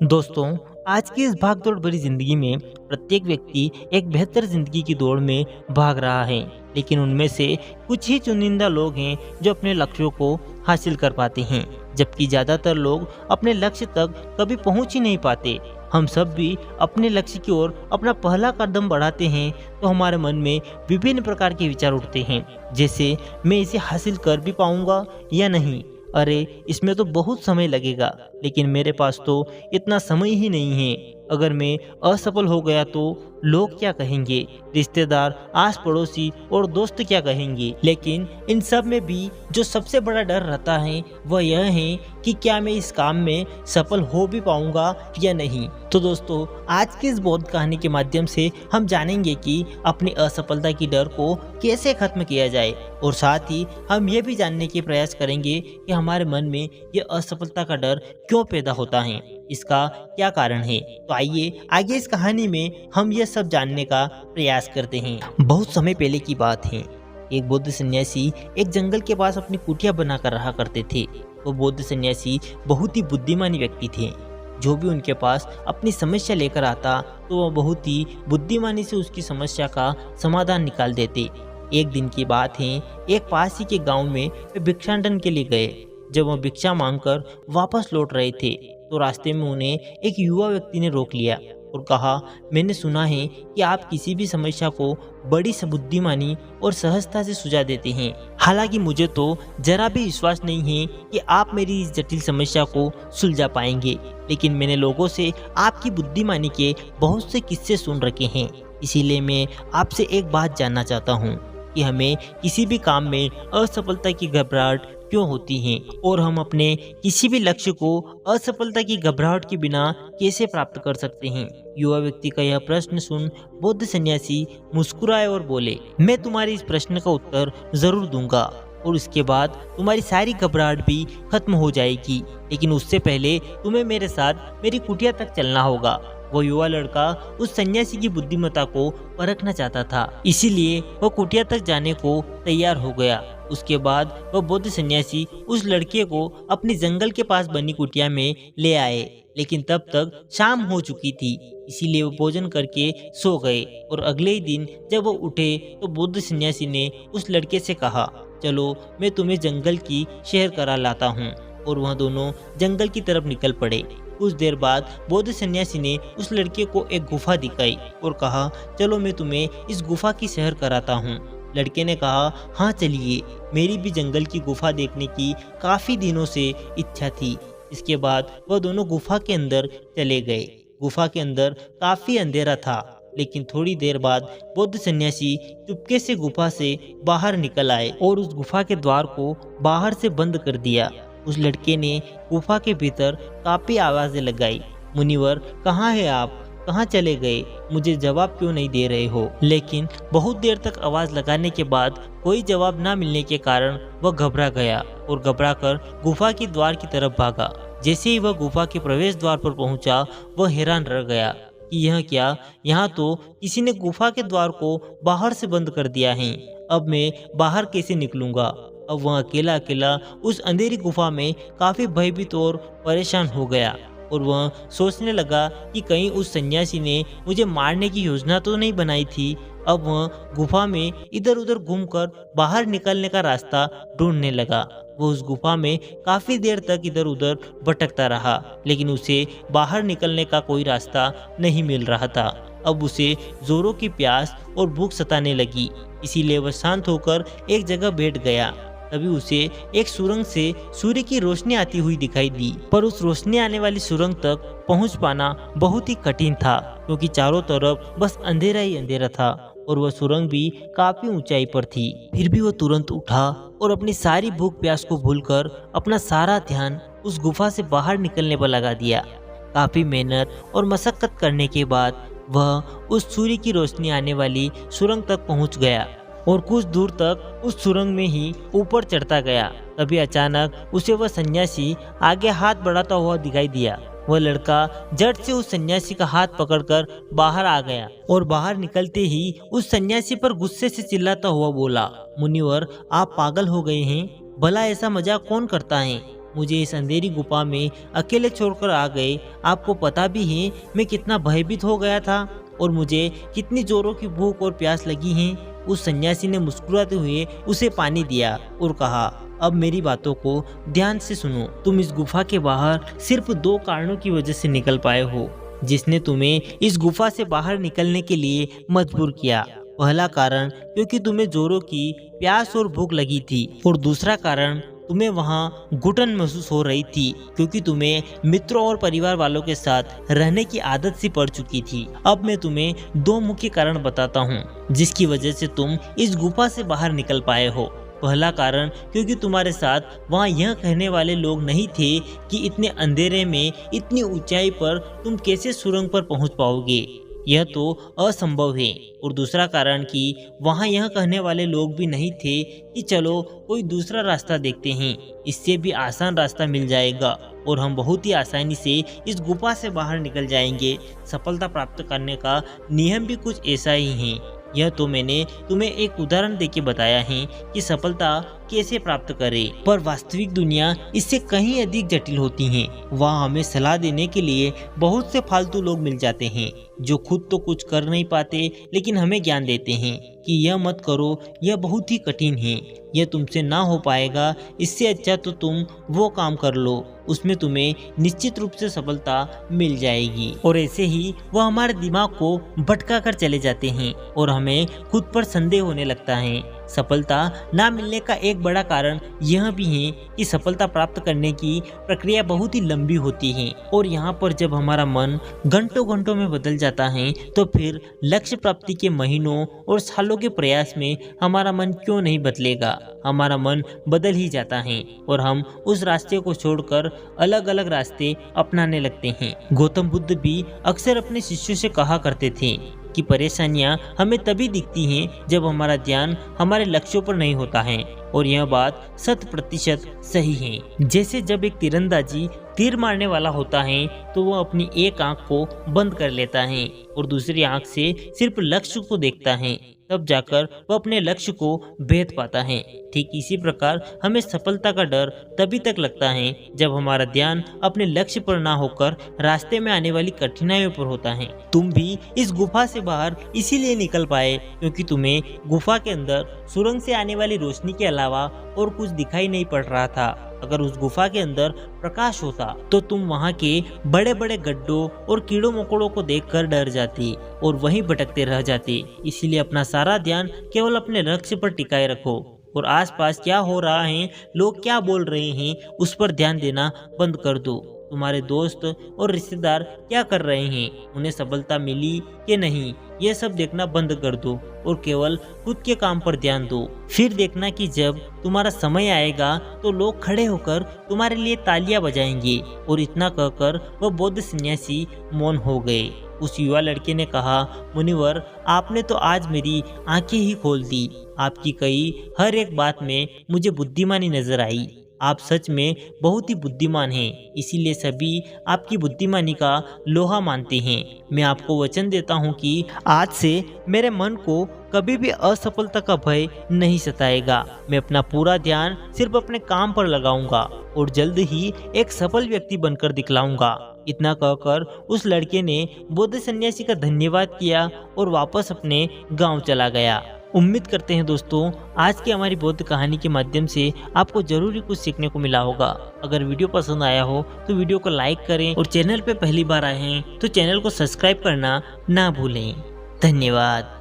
दोस्तों, आज की इस भागदौड़ भरी जिंदगी में प्रत्येक व्यक्ति एक बेहतर जिंदगी की दौड़ में भाग रहा है। लेकिन उनमें से कुछ ही चुनिंदा लोग हैं जो अपने लक्ष्यों को हासिल कर पाते हैं, जबकि ज़्यादातर लोग अपने लक्ष्य तक कभी पहुंच ही नहीं पाते। हम सब भी अपने लक्ष्य की ओर अपना पहला कदम बढ़ाते हैं तो हमारे मन में विभिन्न प्रकार के विचार उठते हैं, जैसे मैं इसे हासिल कर भी पाऊंगा या नहीं। अरे, इसमें तो बहुत समय लगेगा, लेकिन मेरे पास तो इतना समय ही नहीं है। अगर मैं असफल हो गया तो लोग क्या कहेंगे, रिश्तेदार, आस पड़ोसी और दोस्त क्या कहेंगे। लेकिन इन सब में भी जो सबसे बड़ा डर रहता है वह यह है कि क्या मैं इस काम में सफल हो भी पाऊंगा या नहीं। तो दोस्तों, आज की इस बोध कहानी के माध्यम से हम जानेंगे कि अपनी असफलता की डर को कैसे खत्म किया जाए, और साथ ही हम ये भी जानने के प्रयास करेंगे कि हमारे मन में ये असफलता का डर क्यों पैदा होता है, इसका क्या कारण है। तो आइए आगे इस कहानी में हम ये सब जानने का प्रयास करते हैं। बहुत समय पहले की बात है। एक बौद्ध सन्यासी एक जंगल के पास अपनी कुटिया बनाकर रहा करते थे। वो बौद्ध सन्यासी बहुत ही बुद्धिमानी व्यक्ति थे। जो भी उनके पास अपनी समस्या लेकर आता तो वह बहुत ही बुद्धिमानी से उसकी समस्या का समाधान निकाल देते। एक दिन की बात है, एक पास ही के गांव में वे भिक्षाटन के लिए गए। जब वह भिक्षा मांगकर वापस लौट रहे थे तो रास्ते में उन्हें एक युवा व्यक्ति ने रोक लिया और कहा, मैंने सुना है कि आप किसी भी समस्या को बड़ी बुद्धिमानी और सहजता से सुलझा देते हैं। हालांकि मुझे तो जरा भी विश्वास नहीं है कि आप मेरी इस जटिल समस्या को सुलझा पाएंगे, लेकिन मैंने लोगों से आपकी बुद्धिमानी के बहुत से किस्से सुन रखे हैं। इसीलिए मैं आपसे एक बात जानना चाहता हूँ कि हमें किसी भी काम में असफलता की घबराहट क्यों होती है, और हम अपने किसी भी लक्ष्य को असफलता की घबराहट के बिना कैसे प्राप्त कर सकते हैं। युवा व्यक्ति का यह प्रश्न सुन बौद्ध सन्यासी मुस्कुराए और बोले, मैं तुम्हारे इस प्रश्न का उत्तर जरूर दूंगा और उसके बाद तुम्हारी सारी घबराहट भी खत्म हो जाएगी, लेकिन उससे पहले तुम्हें मेरे साथ मेरी कुटिया तक चलना होगा। वो युवा लड़का उस सन्यासी की बुद्धिमत्ता को परखना चाहता था, इसीलिए वह कुटिया तक जाने को तैयार हो गया। उसके बाद वह बौद्ध सन्यासी उस लड़के को अपनी जंगल के पास बनी कुटिया में ले आए, लेकिन तब तक शाम हो चुकी थी, इसीलिए वो भोजन करके सो गए। और अगले ही दिन जब वो उठे तो बौद्ध सन्यासी ने उस लड़के से कहा, चलो मैं तुम्हें जंगल की सैर करा लाता हूँ। और वह दोनों जंगल की तरफ निकल पड़े। कुछ देर बाद बौद्ध सन्यासी ने उस लड़के को एक गुफा दिखाई और कहा, चलो मैं तुम्हें इस गुफा की सैर कराता हूँ। लड़के ने कहा, हाँ चलिए, मेरी भी जंगल की गुफा देखने की काफी दिनों से इच्छा थी। इसके बाद वह दोनों गुफा के अंदर चले गए। गुफा के अंदर काफी अंधेरा था, लेकिन थोड़ी देर बाद बौद्ध सन्यासी चुपके से गुफा से बाहर निकल आए और उस गुफा के द्वार को बाहर से बंद कर दिया। उस लड़के ने गुफा के भीतर काफी आवाजें लगाई, मुनिवर कहाँ है आप, कहाँ चले गए, मुझे जवाब क्यों नहीं दे रहे हो। लेकिन बहुत देर तक आवाज लगाने के बाद कोई जवाब न मिलने के कारण वह घबरा गया और घबराकर गुफा के द्वार की तरफ भागा। जैसे ही वह गुफा के प्रवेश द्वार पर पहुंचा, वह हैरान रह गया कि यह क्या, यहाँ तो किसी ने गुफा के द्वार को बाहर से बंद कर दिया है। अब मैं बाहर कैसे निकलूंगा। अब वह अकेला अकेला उस अंधेरी गुफा में काफी भयभीत और परेशान हो गया और वह सोचने लगा कि कहीं उस सन्यासी ने मुझे मारने की योजना तो नहीं बनाई थी। अब वह गुफा में इधर उधर घूमकर बाहर निकलने का रास्ता ढूंढने लगा। वो उस गुफा में काफी देर तक इधर उधर भटकता रहा, लेकिन उसे बाहर निकलने का कोई रास्ता नहीं मिल रहा था। अब उसे जोरों की प्यास और भूख सताने लगी, इसीलिए वह शांत होकर एक जगह बैठ गया। तभी उसे एक सुरंग से सूर्य की रोशनी आती हुई दिखाई दी, पर उस रोशनी आने वाली सुरंग तक पहुंच पाना बहुत ही कठिन था, क्योंकि चारों तरफ बस अंधेरा ही अंधेरा था और वह सुरंग भी काफी ऊंचाई पर थी। फिर भी वह तुरंत उठा और अपनी सारी भूख प्यास को भूलकर अपना सारा ध्यान उस गुफा से बाहर निकलने पर लगा दिया। काफी मेहनत और मशक्कत करने के बाद वह उस सूर्य की रोशनी आने वाली सुरंग तक पहुंच गया और कुछ दूर तक उस सुरंग में ही ऊपर चढ़ता गया। तभी अचानक उसे वह सन्यासी आगे हाथ बढ़ाता हुआ दिखाई दिया। वह लड़का झट से उस सन्यासी का हाथ पकड़कर बाहर आ गया और बाहर निकलते ही उस सन्यासी पर गुस्से से चिल्लाता हुआ बोला, मुनिवर आप पागल हो गए हैं, भला ऐसा मजाक कौन करता है। मुझे इस अंधेरी गुफा में अकेले छोड़कर आ गए। आपको पता भी है मैं कितना भयभीत हो गया था और मुझे कितनी जोरों की भूख और प्यास लगी है। उस सन्यासी ने मुस्कुराते हुए उसे पानी दिया और कहा, अब मेरी बातों को ध्यान से सुनो। तुम इस गुफा के बाहर सिर्फ 2 कारणों की वजह से निकल पाए हो जिसने तुम्हें इस गुफा से बाहर निकलने के लिए मजबूर किया। पहला कारण क्योंकि तुम्हें जोरों की प्यास और भूख लगी थी और दूसरा कारण तुम्हें वहाँ घुटन महसूस हो रही थी क्योंकि तुम्हें मित्रों और परिवार वालों के साथ रहने की आदत सी पड़ चुकी थी। अब मैं तुम्हें 2 मुख्य कारण बताता हूँ जिसकी वजह से तुम इस गुफा से बाहर निकल पाए हो। पहला कारण क्योंकि तुम्हारे साथ वहाँ यह कहने वाले लोग नहीं थे कि इतने अंधेरे में इतनी ऊंचाई पर तुम कैसे सुरंग पर पहुँच पाओगे, यह तो असंभव है। और दूसरा कारण कि वहाँ यह कहने वाले लोग भी नहीं थे कि चलो कोई दूसरा रास्ता देखते हैं, इससे भी आसान रास्ता मिल जाएगा और हम बहुत ही आसानी से इस गुफा से बाहर निकल जाएंगे। सफलता प्राप्त करने का नियम भी कुछ ऐसा ही है। यह तो मैंने तुम्हें एक उदाहरण देके बताया है कि सफलता कैसे प्राप्त करें, पर वास्तविक दुनिया इससे कहीं अधिक जटिल होती है। वहाँ हमें सलाह देने के लिए बहुत से फालतू लोग मिल जाते हैं जो खुद तो कुछ कर नहीं पाते लेकिन हमें ज्ञान देते हैं कि यह मत करो, यह बहुत ही कठिन है, यह तुमसे ना हो पाएगा, इससे अच्छा तो तुम वो काम कर लो, उसमें तुम्हें निश्चित रूप से सफलता मिल जाएगी। और ऐसे ही वह हमारे दिमाग को भटका कर चले जाते हैं और हमें खुद पर संदेह होने लगता है। सफलता ना मिलने का एक बड़ा कारण यह भी है कि सफलता प्राप्त करने की प्रक्रिया बहुत ही लंबी होती है और यहाँ पर जब हमारा मन घंटों घंटों में बदल जाता है तो फिर लक्ष्य प्राप्ति के महीनों और सालों के प्रयास में हमारा मन क्यों नहीं बदलेगा। हमारा मन बदल ही जाता है और हम उस रास्ते को छोड़कर अलग अलग रास्ते अपनाने लगते हैं। गौतम बुद्ध भी अक्सर अपने शिष्यों से कहा करते थे कि परेशानियां हमें तभी दिखती हैं जब हमारा ध्यान हमारे लक्ष्यों पर नहीं होता है और यह बात 100% सही है। जैसे जब एक तीरंदाजी तीर मारने वाला होता है तो वह अपनी एक आंख को बंद कर लेता है और दूसरी आंख से सिर्फ लक्ष्य को देखता है, तब जाकर वह अपने लक्ष्य को भेद पाता है। ठीक इसी प्रकार हमें सफलता का डर तभी तक लगता है जब हमारा ध्यान अपने लक्ष्य पर ना होकर रास्ते में आने वाली कठिनाइयों पर होता है। तुम भी इस गुफा से बाहर इसीलिए निकल पाए क्योंकि तुम्हें गुफा के अंदर सुरंग से आने वाली रोशनी के अलावा और कुछ दिखाई नहीं पड़ रहा था। अगर उस गुफा के अंदर प्रकाश होता तो तुम वहाँ के बड़े बड़े गड्ढों और कीड़ों मकोड़ों को देखकर डर जाती और वहीं भटकते रह जाती। इसीलिए अपना सारा ध्यान केवल अपने लक्ष्य पर टिकाए रखो और आसपास क्या हो रहा है, लोग क्या बोल रहे हैं, उस पर ध्यान देना बंद कर दो। तुम्हारे दोस्त और रिश्तेदार क्या कर रहे हैं, उन्हें सफलता मिली कि नहीं, यह सब देखना बंद कर दो और केवल खुद के काम पर ध्यान दो। फिर देखना कि जब तुम्हारा समय आएगा तो लोग खड़े होकर तुम्हारे लिए तालियां बजाएंगे। और इतना कहकर वह बौद्ध सन्यासी मौन हो गए। उस युवा लड़के ने कहा, मुनिवर, आपने तो आज मेरी आंखें ही खोल दी। आपकी कही हर एक बात में मुझे बुद्धिमानी नजर आई। आप सच में बहुत ही बुद्धिमान हैं, इसीलिए सभी आपकी बुद्धिमानी का लोहा मानते हैं। मैं आपको वचन देता हूं कि आज से मेरे मन को कभी भी असफलता का भय नहीं सताएगा। मैं अपना पूरा ध्यान सिर्फ अपने काम पर लगाऊंगा और जल्द ही एक सफल व्यक्ति बनकर दिखलाऊंगा। इतना कहकर उस लड़के ने बौद्ध सन्यासी का धन्यवाद किया और वापस अपने गांव चला गया। उम्मीद करते हैं दोस्तों आज की हमारी बौद्ध कहानी के माध्यम से आपको जरूर ही कुछ सीखने को मिला होगा। अगर वीडियो पसंद आया हो तो वीडियो को लाइक करें और चैनल पे पहली बार आए हैं तो चैनल को सब्सक्राइब करना ना भूलें। धन्यवाद।